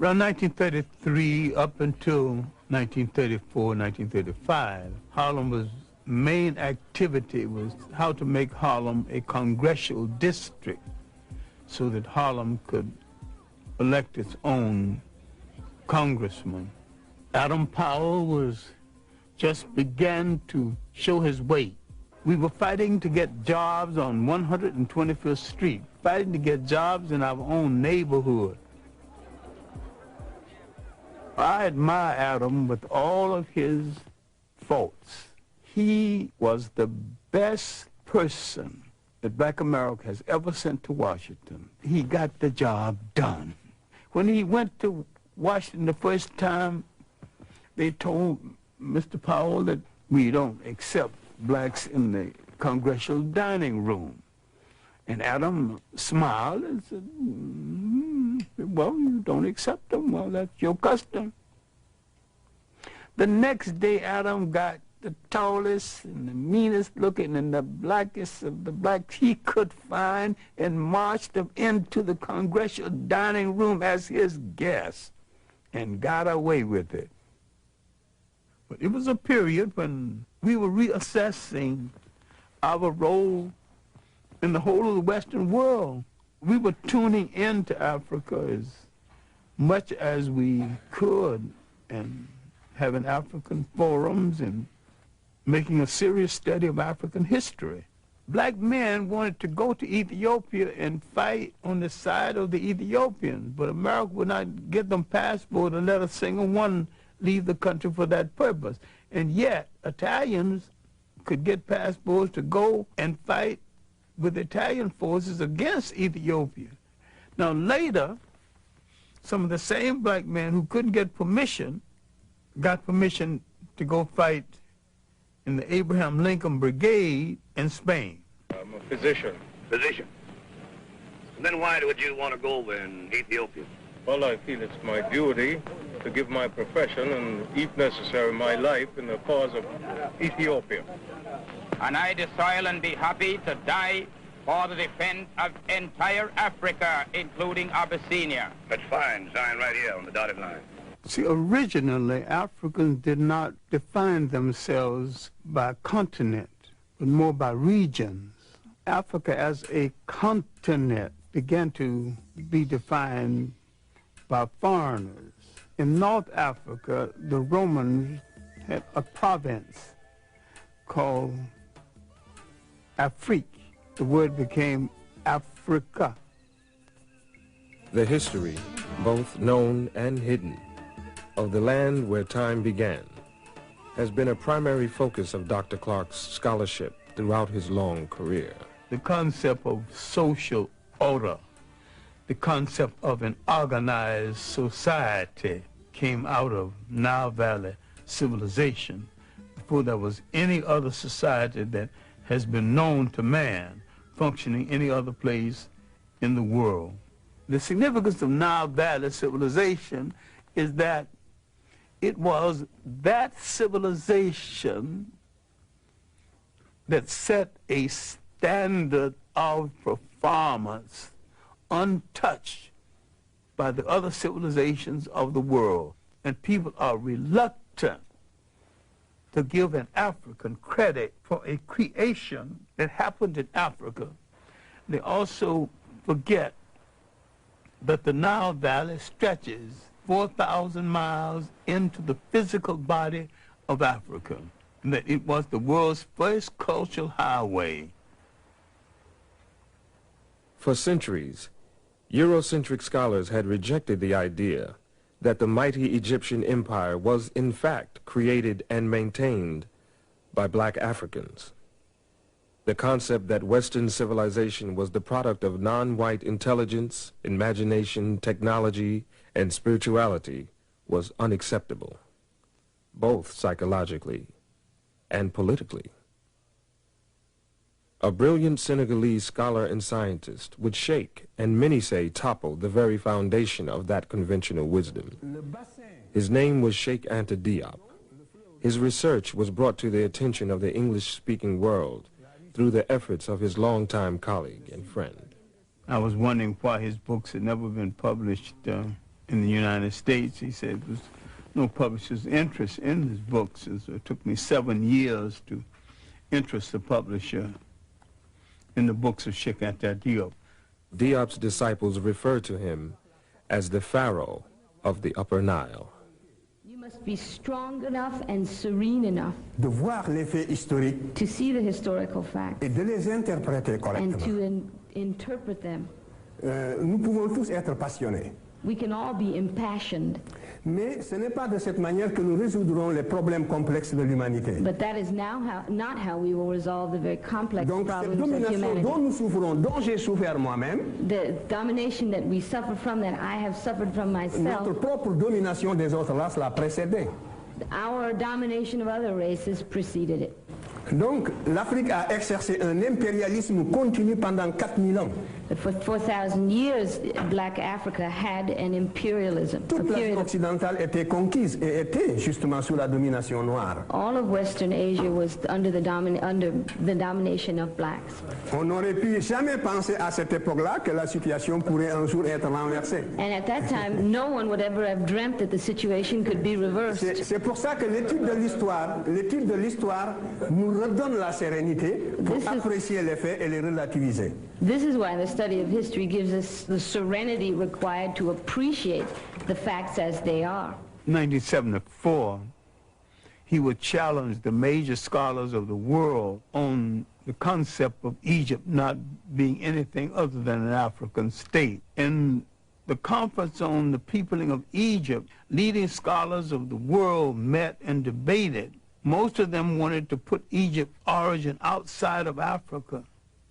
Around 1933 up until 1934, 1935, Harlem's main activity was how to make Harlem a congressional district so that Harlem could elect its own congressman. Adam Powell was just began to show his weight. We were fighting to get jobs on 125th Street, fighting to get jobs in our own neighborhood. I admire Adam with all of his faults. He was the best person that Black America has ever sent to Washington. He got the job done. When he went to Washington the first time, they told Mr. Powell that we don't accept blacks in the congressional dining room. And Adam smiled and said, well, you don't accept them. Well, that's your custom. The next day, Adam got the tallest and the meanest looking and the blackest of the blacks he could find and marched them into the congressional dining room as his guest and got away with it. But it was a period when we were reassessing our role in the whole of the Western world. We were tuning into Africa as much as we could and having African forums and making a serious study of African history. Black men wanted to go to Ethiopia and fight on the side of the Ethiopians, but America would not give them passport and let a single one leave the country for that purpose. And yet, Italians could get passports to go and fight with Italian forces against Ethiopia. Now later, some of the same black men who couldn't get permission got permission to go fight in the Abraham Lincoln Brigade in Spain. I'm a physician. Physician? And then why would you want to go over in Ethiopia? Well, I feel it's my duty to give my profession and, if necessary, my life in the cause of Ethiopia. And I desire and be happy to die for the defense of entire Africa, including Abyssinia. That's fine. Sign right here on the dotted line. See, originally, Africans did not define themselves by continent, but more by regions. Africa as a continent began to be defined by foreigners. In North Africa, the Romans had a province called Afrique. The word became Africa. The history, both known and hidden, of the land where time began has been a primary focus of Dr. Clarke's scholarship throughout his long career. The concept of social order, the concept of an organized society came out of Nile Valley civilization before there was any other society that has been known to man functioning any other place in the world. The significance of Nile Valley civilization is that it was that civilization that set a standard of performance untouched by the other civilizations of the world. And people are reluctant to give an African credit for a creation that happened in Africa. They also forget that the Nile Valley stretches 4,000 miles into the physical body of Africa, and that it was the world's first cultural highway. For centuries, Eurocentric scholars had rejected the idea that the mighty Egyptian empire was in fact created and maintained by black Africans. The concept that Western civilization was the product of non-white intelligence, imagination, technology, and spirituality was unacceptable, both psychologically and politically. A brilliant Senegalese scholar and scientist would shake, and many say topple, the very foundation of that conventional wisdom. His name was Sheikh Anta Diop. His research was brought to the attention of the English-speaking world through the efforts of his longtime colleague and friend. I was wondering why his books had never been published in the United States. He said there was no publisher's interest in his books. And so it took me 7 years to interest the publisher in the books of Cheikh Anta Diop. Diop's disciples refer to him as the Pharaoh of the Upper Nile. You must be strong enough and serene enough de voir les faits historiques to see the historical facts et de les interpréter and correctement. to interpret them. Nous pouvons tous être passionnés, We can all be impassioned, mais ce n'est pas de cette manière que nous résoudrons les problèmes complexes de l'humanité. but that is now not how we will resolve the very complex Donc cette problems of domination humanity. dont nous souffrons, dont j'ai souffert moi-même, The domination that we suffer from, that I have suffered from notre myself, propre domination des autres races l'a précédé. our domination of other races preceded it. Donc l'Afrique a exercé un impérialisme continu pendant 4000 ans. But for 4,000 years, Black Africa had an imperialism. A Toute l'Afrique period of, occidentale était conquise et était justement sous la domination noire. all of Western Asia was under the domination of blacks. On n'aurait pu jamais penser à cette époque-là que la situation pourrait un jour être renversée. And at that time, no one would ever have dreamt that the situation could be reversed. C'est pour ça que l'étude de l'histoire nous redonne la sérénité pour This is- apprécier les faits et les relativiser. This is why the study of history gives us the serenity required to appreciate the facts as they are. 1974, he would challenge the major scholars of the world on the concept of Egypt not being anything other than an African state. In the conference on the peopling of Egypt, leading scholars of the world met and debated. Most of them wanted to put Egypt's origin outside of Africa.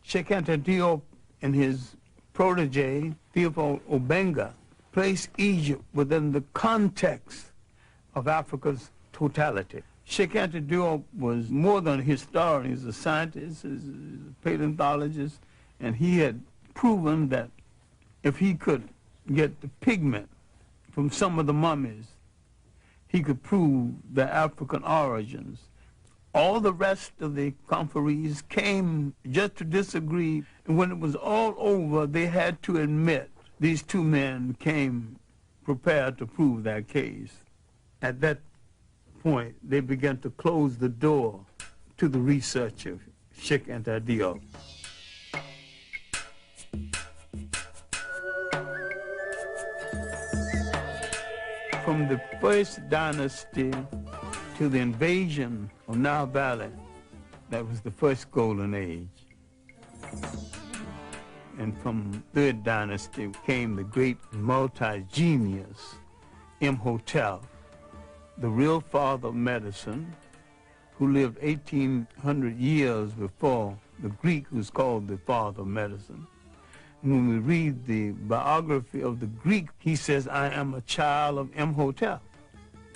Cheikh Anta Diop and his protege, Theophile Obenga, placed Egypt within the context of Africa's totality. Cheikh Anta Diop was more than a historian. He's a scientist, he's a paleontologist, and he had proven that if he could get the pigment from some of the mummies, he could prove their African origins. All the rest of the conferees came just to disagree, and when it was all over, they had to admit these two men came prepared to prove their case. At that point, they began to close the door to the research of Cheikh Anta Diop. From the first dynasty to the invasion of Nile Valley, that was the first golden age. And from third dynasty came the great multi-genius Imhotep, the real father of medicine, who lived 1,800 years before the Greek who's called the father of medicine. When we read the biography of the Greek, he says, I am a child of Imhotep.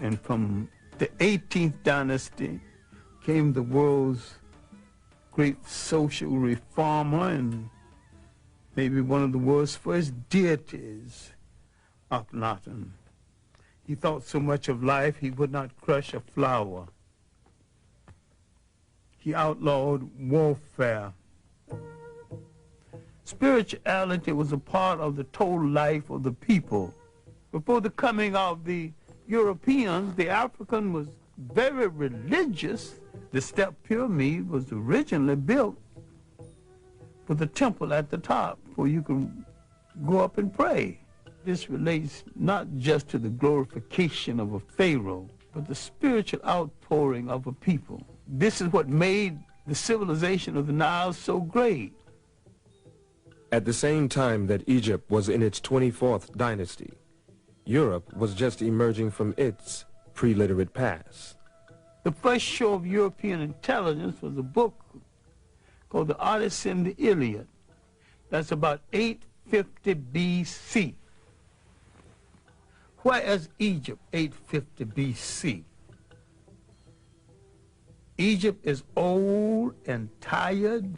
And from the 18th dynasty came the world's great social reformer and maybe one of the world's first deities, Akhenaten. He thought so much of life he would not crush a flower. He outlawed warfare. Spirituality was a part of the total life of the people. Before the coming of the Europeans, the African was very religious. The step pyramid was originally built with a temple at the top where you could go up and pray. This relates not just to the glorification of a pharaoh, but the spiritual outpouring of a people. This is what made the civilization of the Nile so great. At the same time that Egypt was in its 24th dynasty, Europe was just emerging from its pre-literate past. The first show of European intelligence was a book called The Odyssey and the Iliad. That's about 850 BC. Where is Egypt 850 BC? Egypt is old and tired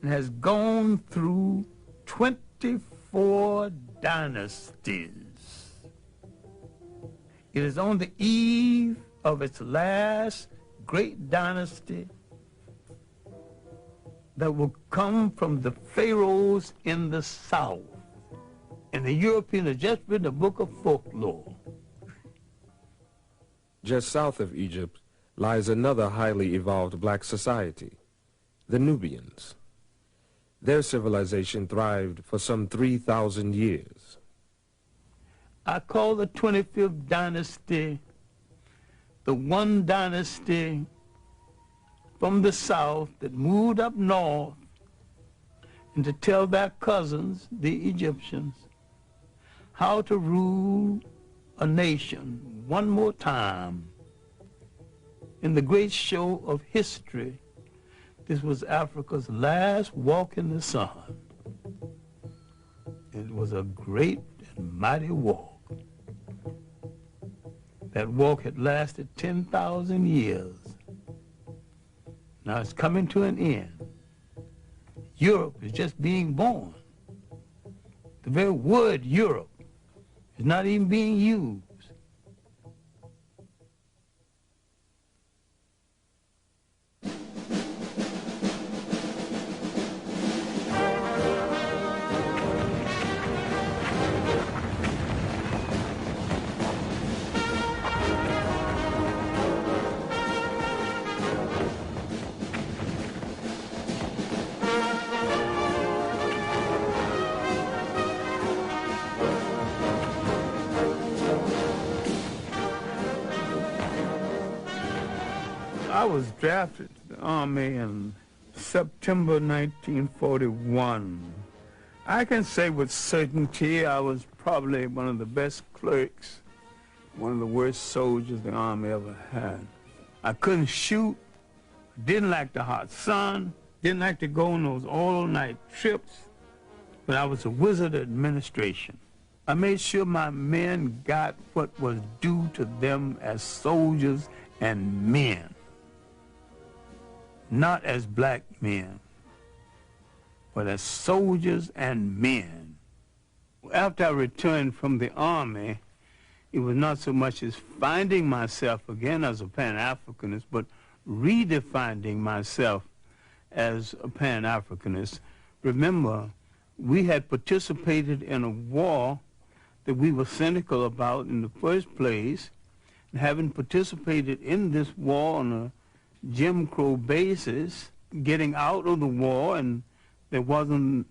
and has gone through 24 dynasties. It is on the eve of its last great dynasty that will come from the pharaohs in the south. And the Europeans have just written a book of folklore. Just south of Egypt lies another highly evolved black society, the Nubians. Their civilization thrived for some 3,000 years. I call the 25th dynasty the one dynasty from the south that moved up north and to tell their cousins, the Egyptians, how to rule a nation one more time. In the great show of history, this was Africa's last walk in the sun. It was a great and mighty walk. That walk had lasted 10,000 years. Now it's coming to an end. Europe is just being born. The very word Europe is not even being used. I was drafted to the Army in September 1941. I can say with certainty I was probably one of the best clerks, one of the worst soldiers the Army ever had. I couldn't shoot, didn't like the hot sun, didn't like to go on those all-night trips, but I was a wizard at administration. I made sure my men got what was due to them as soldiers and men. Not as black men, but as soldiers and men. After I returned from the Army, it was not so much as finding myself again as a Pan-Africanist, but redefining myself as a Pan-Africanist. Remember, we had participated in a war that we were cynical about in the first place, and having participated in this war on a Jim Crow basis, getting out of the war, and there wasn't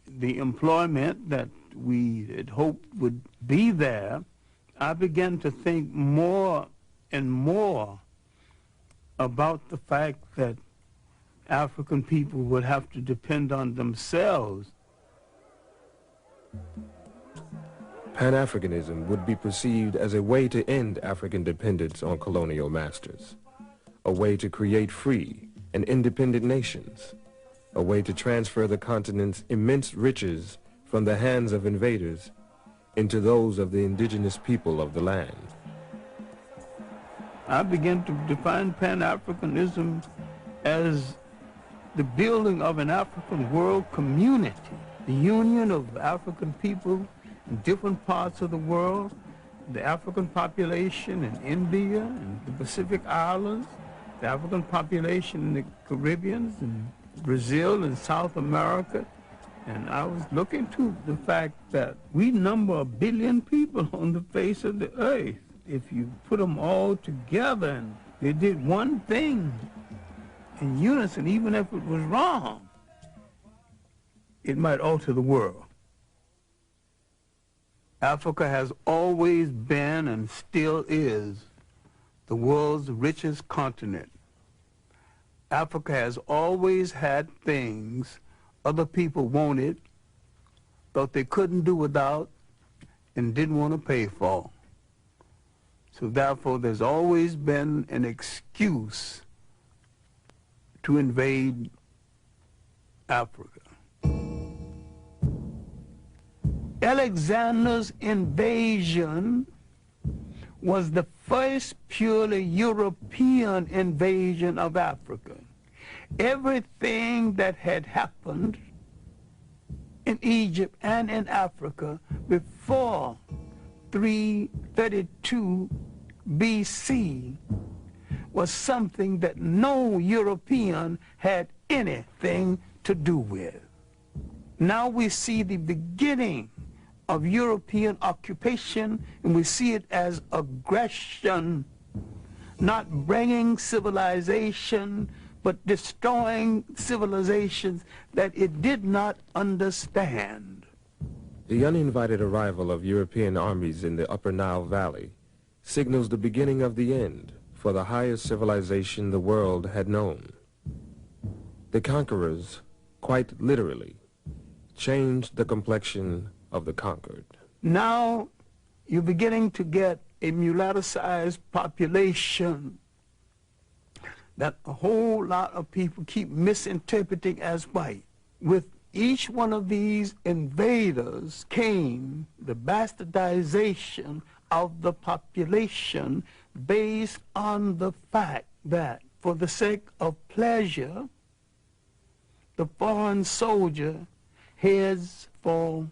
the employment that we had hoped would be there, I began to think more and more about the fact that African people would have to depend on themselves. Pan-Africanism would be perceived as a way to end African dependence on colonial masters, a way to create free and independent nations, a way to transfer the continent's immense riches from the hands of invaders into those of the indigenous people of the land. I began to define Pan-Africanism as the building of an African world community, the union of African people in different parts of the world, the African population in India and the Pacific Islands, the African population in the Caribbean and Brazil and South America. And I was looking to the fact that we number 1 billion people on the face of the earth. If you put them all together and they did one thing in unison, even if it was wrong, it might alter the world. Africa has always been and still is the world's richest continent. Africa has always had things other people wanted, thought they couldn't do without, and didn't want to pay for. So therefore, there's always been an excuse to invade Africa. Alexander's invasion was the first purely European invasion of Africa. Everything that had happened in Egypt and in Africa before 332 BC was something that no European had anything to do with. Now we see the beginning of European occupation, and we see it as aggression, not bringing civilization, but destroying civilizations that it did not understand. The uninvited arrival of European armies in the Upper Nile Valley signals the beginning of the end for the highest civilization the world had known. The conquerors, quite literally, changed the complexion of the conquered. Now you're beginning to get a mulatto-sized population that a whole lot of people keep misinterpreting as white. With each one of these invaders came the bastardization of the population based on the fact that for the sake of pleasure, the foreign soldier heads for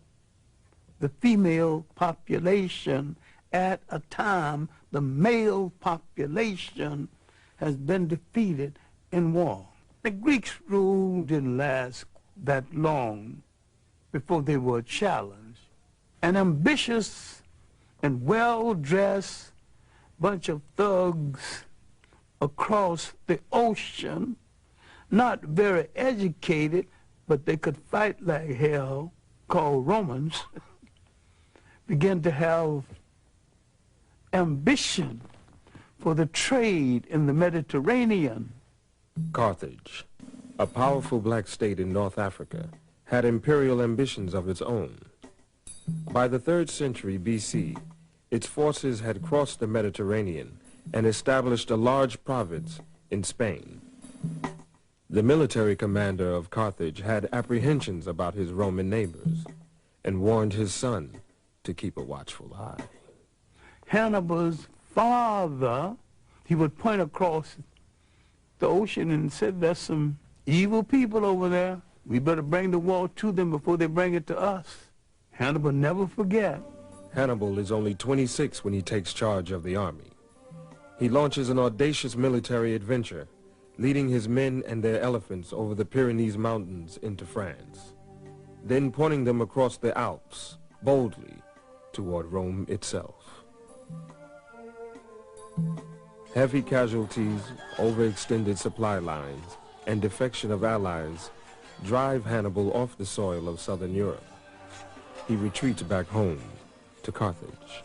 the female population at a time the male population has been defeated in war. The Greeks' rule didn't last that long before they were challenged. An ambitious and well-dressed bunch of thugs across the ocean, not very educated, but they could fight like hell, called Romans, began to have ambition for the trade in the Mediterranean. Carthage, a powerful black state in North Africa, had imperial ambitions of its own. By the 3rd century BC, its forces had crossed the Mediterranean and established a large province in Spain. The military commander of Carthage had apprehensions about his Roman neighbors and warned his son to keep a watchful eye. Hannibal's father, he would point across the ocean and said, there's some evil people over there. We better bring the war to them before they bring it to us. Hannibal never forget. Hannibal is only 26 when he takes charge of the army. He launches an audacious military adventure, leading his men and their elephants over the Pyrenees Mountains into France, then pointing them across the Alps boldly toward Rome itself. Heavy casualties, overextended supply lines, and defection of allies drive Hannibal off the soil of southern Europe. He retreats back home to Carthage.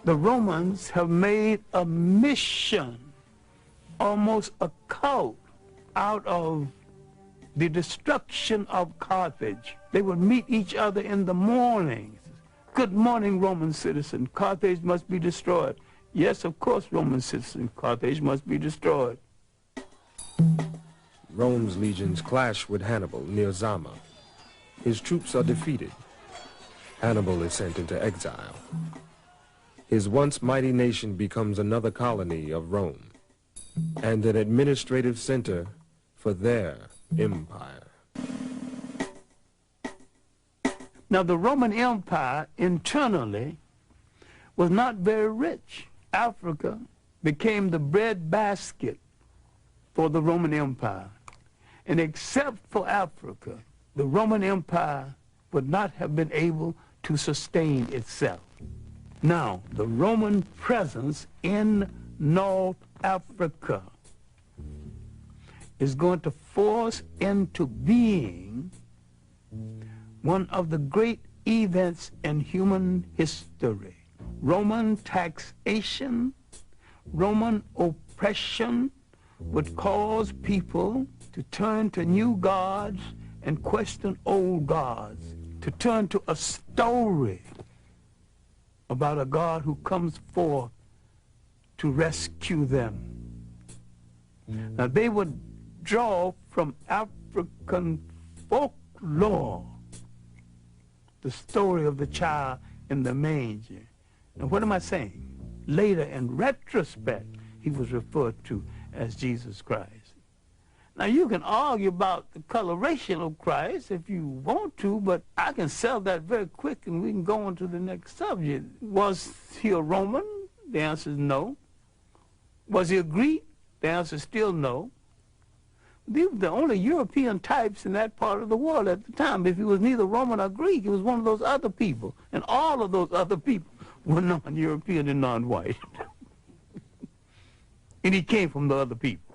The Romans have made a mission, almost a cult, out of the destruction of Carthage. They would meet each other in the mornings. Good morning, Roman citizen. Carthage must be destroyed. Yes, of course, Roman citizen. Carthage must be destroyed. Rome's legions clash with Hannibal near Zama. His troops are defeated. Hannibal is sent into exile. His once mighty nation becomes another colony of Rome and an administrative center for their empire. Now, the Roman Empire internally was not very rich. Africa became the breadbasket for the Roman Empire. And except for Africa, the Roman Empire would not have been able to sustain itself. Now, the Roman presence in North Africa is going to force into being one of the great events in human history. Roman taxation, Roman oppression would cause people to turn to new gods and question old gods, to turn to a story about a God who comes forth to rescue them. Now, they would draw from African folklore the story of the child in the manger. And what am I saying? Later, in retrospect, he was referred to as Jesus Christ. Now, you can argue about the coloration of Christ if you want to, but I can sell that very quick and we can go on to the next subject. Was he a Roman? The answer is no. Was he a Greek? The answer is still no. These were the only European types in that part of the world at the time. If he was neither Roman or Greek, he was one of those other people. And all of those other people were non-European and non-white. And he came from the other people.